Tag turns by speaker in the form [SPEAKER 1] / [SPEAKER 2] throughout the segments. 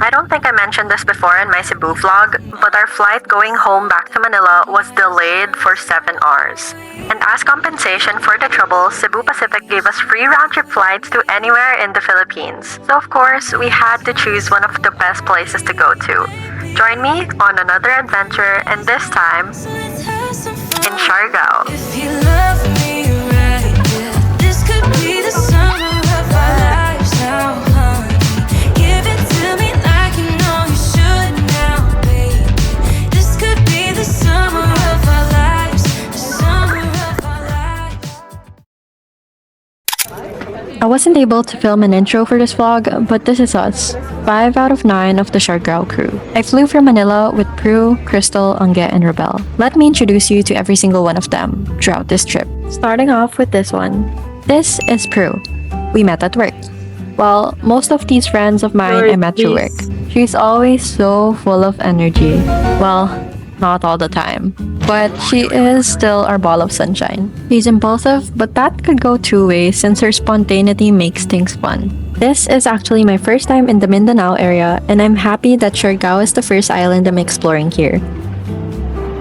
[SPEAKER 1] I don't think I mentioned this before in my Cebu vlog, but our flight going home back to Manila was delayed for 7 hours. And as compensation for the trouble, Cebu Pacific gave us free round-trip flights to anywhere in the Philippines. So of course, we had to choose one of the best places to go to. Join me on another adventure, and this time in SIARGAO. I wasn't able to film an intro for this vlog, but this is us, 5 out of 9 of the SIARGAO crew. I flew from Manila with Prue, Crystal, Angge, and Rebel. Let me introduce you to every single one of them throughout this trip. Starting off with this one. This is Prue. We met at work. Well, most of these friends of mine I met through work. She's always so full of energy. Well, not all the time. But she is still our ball of sunshine. She's impulsive, but that could go two ways since her spontaneity makes things fun. This is actually my first time in the Mindanao area, and I'm happy that SIARGAO is the first island I'm exploring here.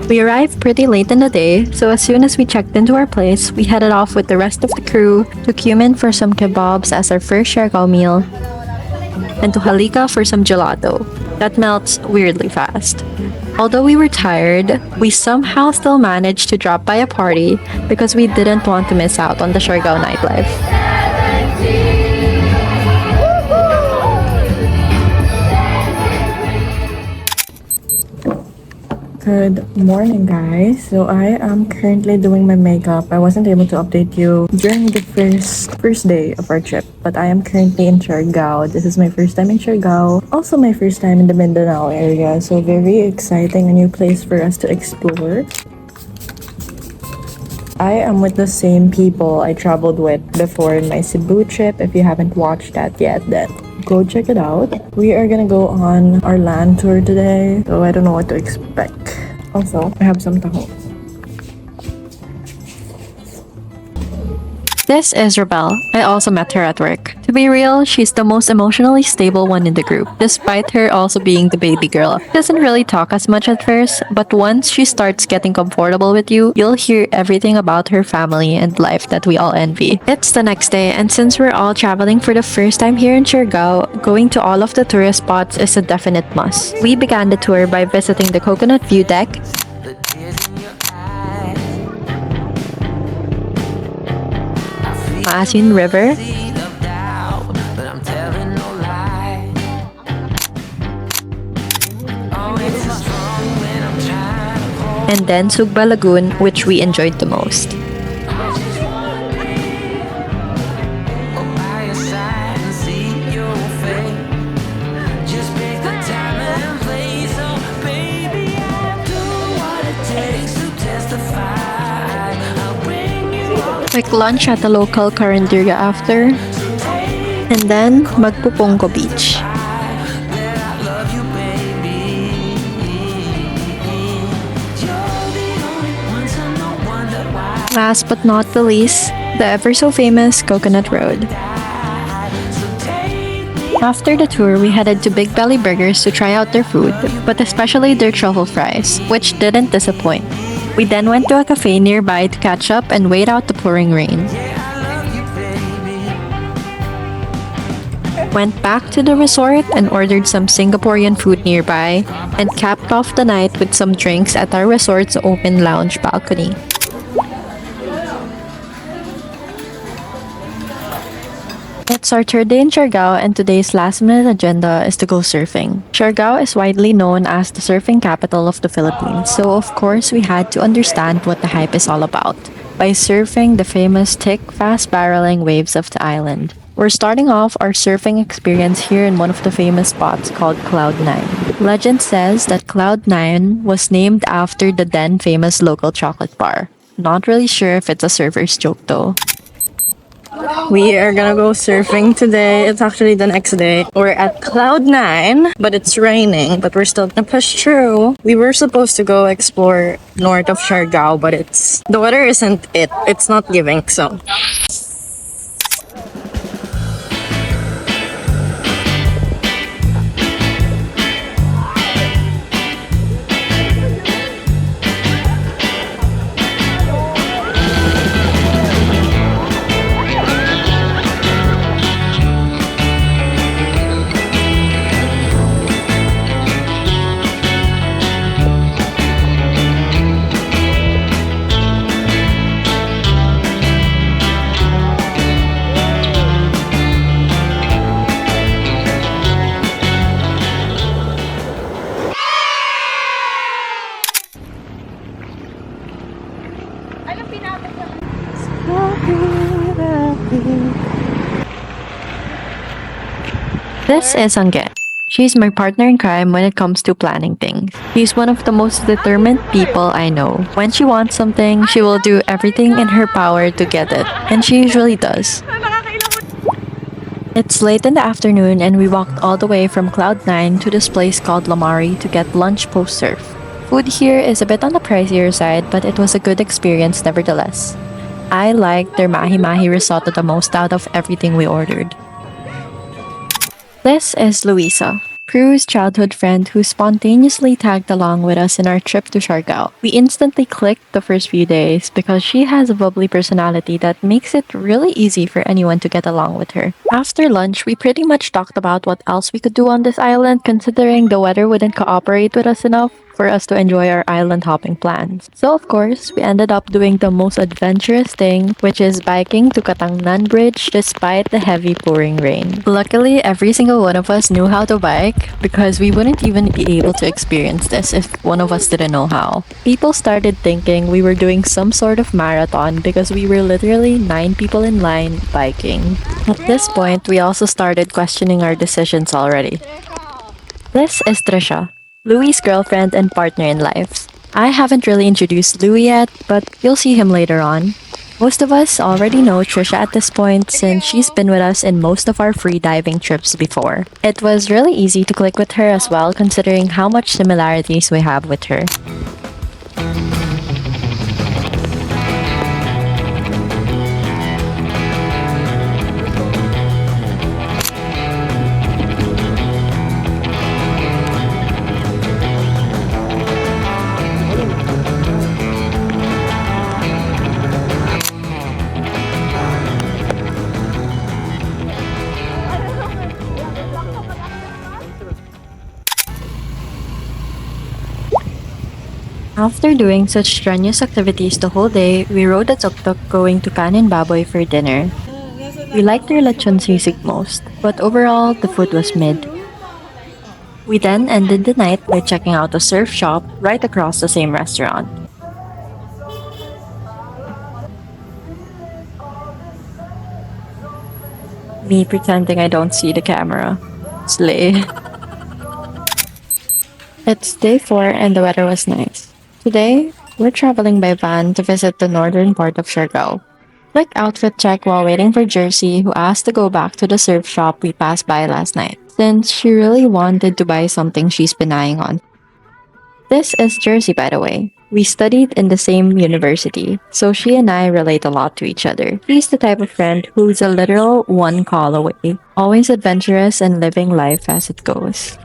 [SPEAKER 1] We arrived pretty late in the day, so as soon as we checked into our place, we headed off with the rest of the crew to Cumin for some kebabs as our first SIARGAO meal, and to Halika for some gelato. That melts weirdly fast. Although we were tired, we somehow still managed to drop by a party because we didn't want to miss out on the SIARGAO nightlife.
[SPEAKER 2] Good morning, guys. So I am currently doing my makeup. I wasn't able to update you during the first day of our trip, but I am currently in SIARGAO. This is my first time in SIARGAO. Also my first time in the Mindanao area. So very exciting, a new place for us to explore. I am with the same people I traveled with before in my Cebu trip. If you haven't watched that yet, then go check it out. We are gonna go on our land tour today, so I don't know what to expect. Also, I have some taho.
[SPEAKER 1] This is Rebel. I also met her at work. To be real, she's the most emotionally stable one in the group, despite her also being the baby girl. She doesn't really talk as much at first, but once she starts getting comfortable with you, you'll hear everything about her family and life that we all envy. It's the next day, and since we're all traveling for the first time here in SIARGAO, going to all of the tourist spots is a definite must. We began the tour by visiting the Coconut View Deck, Maasin River, and then Sugba Lagoon, which we enjoyed the most. Quick lunch at the local carinderia after, and then Magpupungko Beach. Last but not the least, the ever so famous Coconut Road. After the tour, we headed to Big Belly Burgers to try out their food, but especially their truffle fries, which didn't disappoint. We then went to a cafe nearby to catch up and wait out the pouring rain. Went back to the resort and ordered some Singaporean food nearby, and capped off the night with some drinks at our resort's open lounge balcony. It's our third day in SIARGAO, and today's last-minute agenda is to go surfing. SIARGAO is widely known as the surfing capital of the Philippines, so of course we had to understand what the hype is all about by surfing the famous thick, fast-barreling waves of the island. We're starting off our surfing experience here in one of the famous spots called Cloud9. Legend says that Cloud9 was named after the then famous local chocolate bar. Not really sure if it's a surfer's joke though.
[SPEAKER 2] We are gonna go surfing today. It's actually the next day. We're at Cloud9, but it's raining, but we're still gonna push through. We were supposed to go explore north of SIARGAO, but the weather isn't it. It's not giving, so.
[SPEAKER 1] This is Angge. She's my partner in crime when it comes to planning things. She's one of the most determined people I know. When she wants something, she will do everything in her power to get it, and she usually does. It's late in the afternoon and we walked all the way from Cloud9 to this place called Lamari to get lunch post-surf. Food here is a bit on the pricier side, but it was a good experience nevertheless. I liked their mahi-mahi risotto the most out of everything we ordered. This is Luisa, Prue's childhood friend who spontaneously tagged along with us in our trip to SIARGAO. We instantly clicked the first few days because she has a bubbly personality that makes it really easy for anyone to get along with her. After lunch, we pretty much talked about what else we could do on this island considering the weather wouldn't cooperate with us enough for us to enjoy our island hopping plans. So of course, we ended up doing the most adventurous thing, which is biking to Catangnan Bridge despite the heavy pouring rain. Luckily, every single one of us knew how to bike because we wouldn't even be able to experience this if one of us didn't know how. People started thinking we were doing some sort of marathon because we were literally 9 people in line biking. At this point, we also started questioning our decisions already. This is Trisha, Louie's girlfriend and partner in life. I haven't really introduced Louie yet, but you'll see him later on. Most of us already know Trisha at this point since she's been with us in most of our free diving trips before. It was really easy to click with her as well considering how much similarities we have with her. After doing such strenuous activities the whole day, we rode a tuk-tuk going to Kanin Baboy for dinner. We liked their lechon sisig most, but overall, the food was mid. We then ended the night by checking out a surf shop right across the same restaurant. Me pretending I don't see the camera. Slay. It's day 4 and the weather was nice. Today, we're traveling by van to visit the northern part of SIARGAO. Quick outfit check while waiting for Jersey, who asked to go back to the surf shop we passed by last night, since she really wanted to buy something she's been eyeing on. This is Jersey, by the way. We studied in the same university, so she and I relate a lot to each other. She's the type of friend who's a literal one call away, always adventurous and living life as it goes.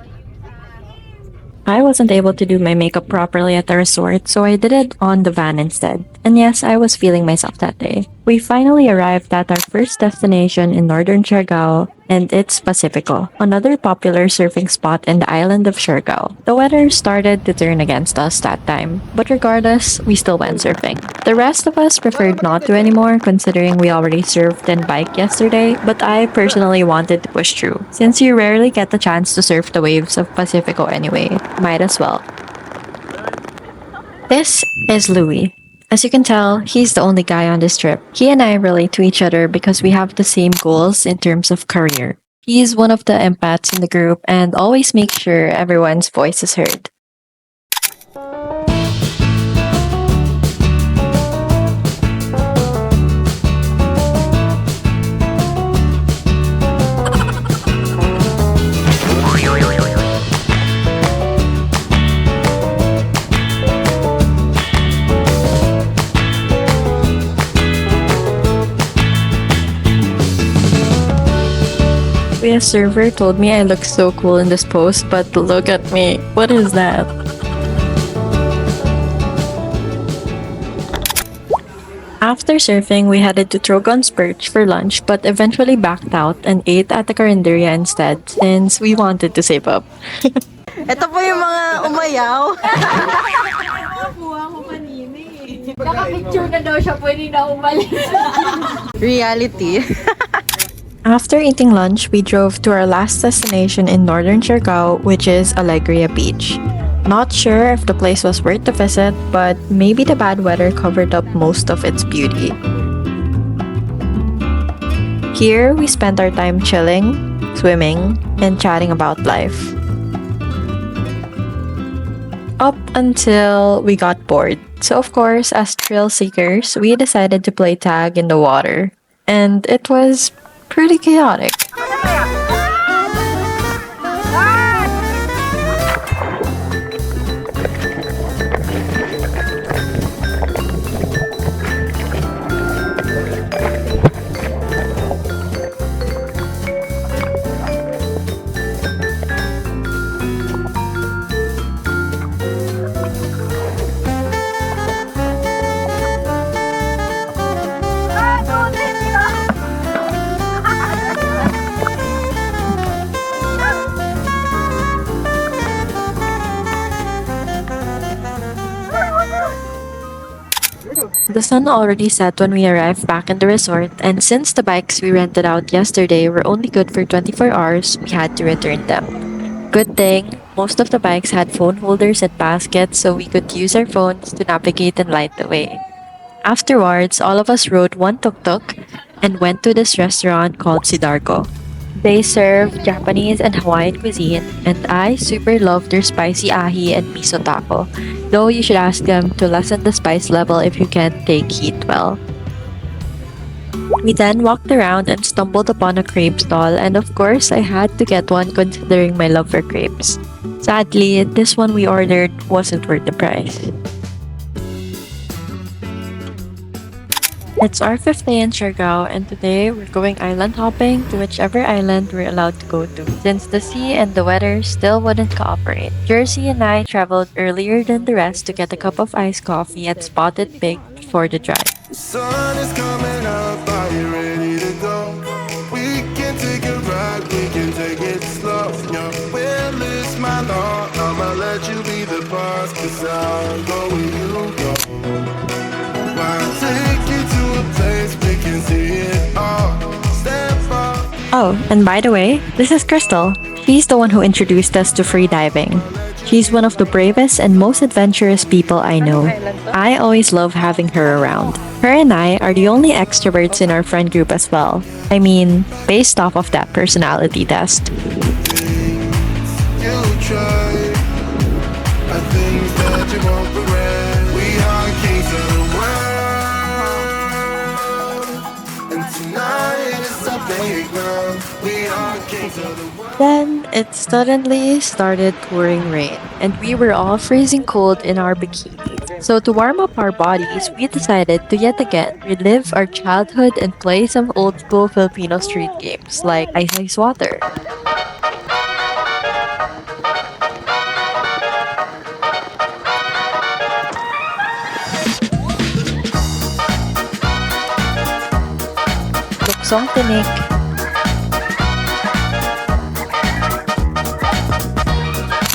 [SPEAKER 1] I wasn't able to do my makeup properly at the resort, so I did it on the van instead. And yes, I was feeling myself that day. We finally arrived at our first destination in northern SIARGAO, and it's Pacifico, another popular surfing spot in the island of SIARGAO. The weather started to turn against us that time, but regardless, we still went surfing. The rest of us preferred not to anymore considering we already surfed and biked yesterday, but I personally wanted to push through. Since you rarely get the chance to surf the waves of Pacifico anyway, might as well. This is Louie. As you can tell, he's the only guy on this trip. He and I relate to each other because we have the same goals in terms of career. He's one of the empaths in the group and always makes sure everyone's voice is heard. A server told me I look so cool in this post, but look at me. What is that? After surfing, we headed to Trogon's Perch for lunch but eventually backed out and ate at the Carinderia instead since we wanted to save up.
[SPEAKER 3] Ito po yung mga umayaw.
[SPEAKER 4] Naka-picture na daw siya, pwede na umalis.
[SPEAKER 3] Reality.
[SPEAKER 1] After eating lunch, we drove to our last destination in northern SIARGAO, which is Alegria Beach. Not sure if the place was worth the visit, but maybe the bad weather covered up most of its beauty. Here, we spent our time chilling, swimming, and chatting about life. Up until we got bored. So, of course, as thrill seekers, we decided to play tag in the water. And it was pretty chaotic. The sun already set when we arrived back in the resort, and since the bikes we rented out yesterday were only good for 24 hours, we had to return them. Good thing, most of the bikes had phone holders and baskets so we could use our phones to navigate and light the way. Afterwards, all of us rode one tuk-tuk and went to this restaurant called Sidargo. They serve Japanese and Hawaiian cuisine, and I super love their spicy ahi and miso taco, though you should ask them to lessen the spice level if you can't take heat well. We then walked around and stumbled upon a crepe stall, and of course, I had to get one considering my love for crepes. Sadly, this one we ordered wasn't worth the price. It's our 5th day in SIARGAO, and today we're going island hopping to whichever island we're allowed to go to, since the sea and the weather still wouldn't cooperate. Jersey and I traveled earlier than the rest to get a cup of iced coffee at Spotted Pig before the drive.
[SPEAKER 5] The sun is coming up, are you ready to go? We can take a ride, we can take it slow. Your will is my law, I'ma let you be the boss, 'cause I'll go where you go. I'll take you to a place we can see it all. Step up.
[SPEAKER 1] Oh, and by the way, this is Crystal. She's the one who introduced us to free diving. She's one of the bravest and most adventurous people I know. I always love having her around. Her and I are the only extroverts in our friend group as well. I mean, based off of that personality test.
[SPEAKER 5] You try, I think that you won't regret. We are kings of the world, and tonight is a big night. We are kings of the world.
[SPEAKER 1] Then it suddenly started pouring rain, and we were all freezing cold in our bikinis. So to warm up our bodies, we decided to yet again relive our childhood and play some old school Filipino street games like ice water. Luksong tinik,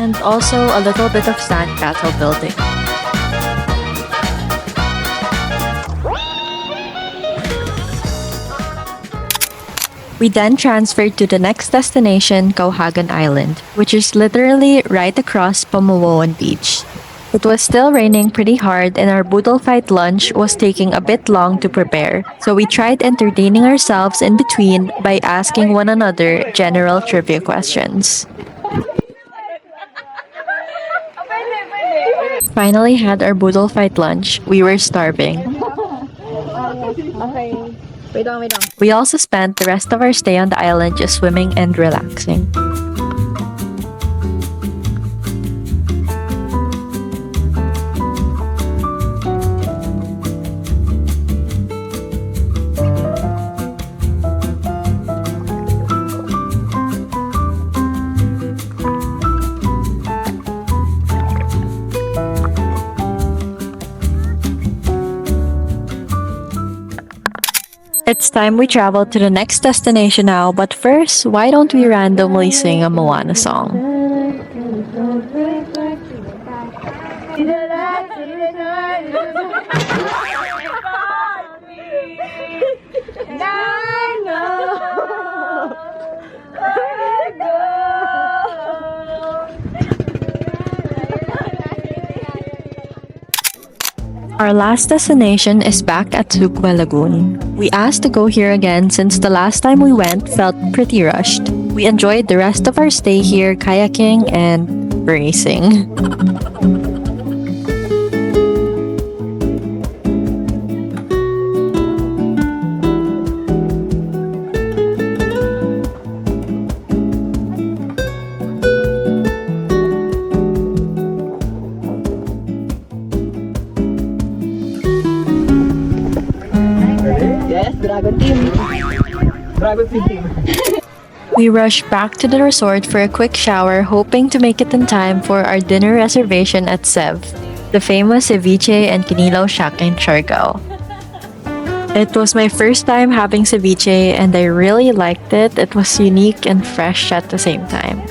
[SPEAKER 1] and also a little bit of sandcastle building. We then transferred to the next destination, Kawhagan Island, which is literally right across Pamomoan Beach. It was still raining pretty hard and our boodle fight lunch was taking a bit long to prepare, so we tried entertaining ourselves in between by asking one another general trivia questions. Finally had our boodle fight lunch. We were starving.
[SPEAKER 3] Okay. Wait lang.
[SPEAKER 1] We also spent the rest of our stay on the island just swimming and relaxing. It's time we travel to the next destination now, but first, why don't we randomly sing a Moana song? Our last destination is back at Sugba Lagoon. We asked to go here again since the last time we went felt pretty rushed. We enjoyed the rest of our stay here kayaking and racing. We rushed back to the resort for a quick shower, hoping to make it in time for our dinner reservation at Sev, the famous ceviche and kinilaw shack in Siargao. It was my first time having ceviche and I really liked it. It was unique and fresh at the same time.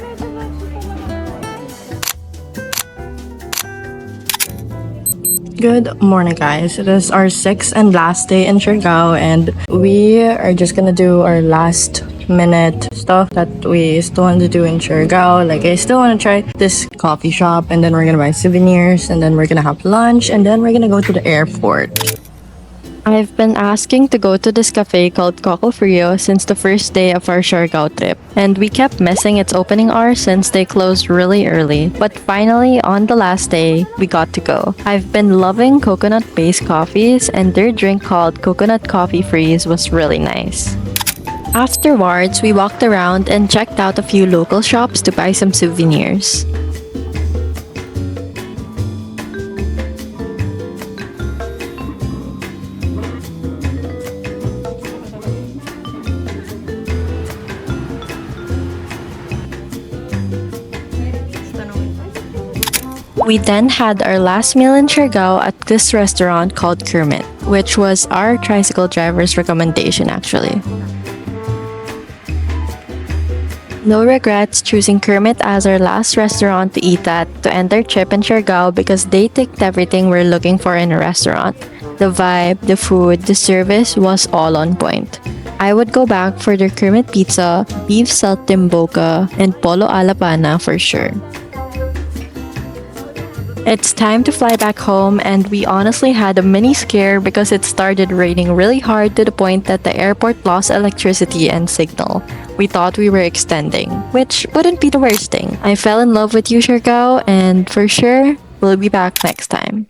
[SPEAKER 2] Good morning, guys. It is our sixth and last day in Siargao, and we are just gonna do our last minute stuff that we still want to do in Siargao. Like, I still want to try this coffee shop, and then we're gonna buy souvenirs, and then we're gonna have lunch, and then we're gonna go to the airport.
[SPEAKER 1] I've been asking to go to this cafe called Coco Frio since the first day of our Siargao trip, and we kept missing its opening hours since they closed really early. But finally, on the last day, we got to go. I've been loving coconut-based coffees, and their drink called Coconut Coffee Freeze was really nice. Afterwards, we walked around and checked out a few local shops to buy some souvenirs. We then had our last meal in Siargao at this restaurant called Kermit, which was our tricycle driver's recommendation actually. No regrets choosing Kermit as our last restaurant to eat at to end our trip in Siargao because they ticked everything we're looking for in a restaurant. The vibe, the food, the service was all on point. I would go back for their Kermit pizza, beef saltimbocca, and polo alla pana for sure. It's time to fly back home, and we honestly had a mini scare because it started raining really hard to the point that the airport lost electricity and signal. We thought we were extending, which wouldn't be the worst thing. I fell in love with you, Siargao, and for sure, we'll be back next time.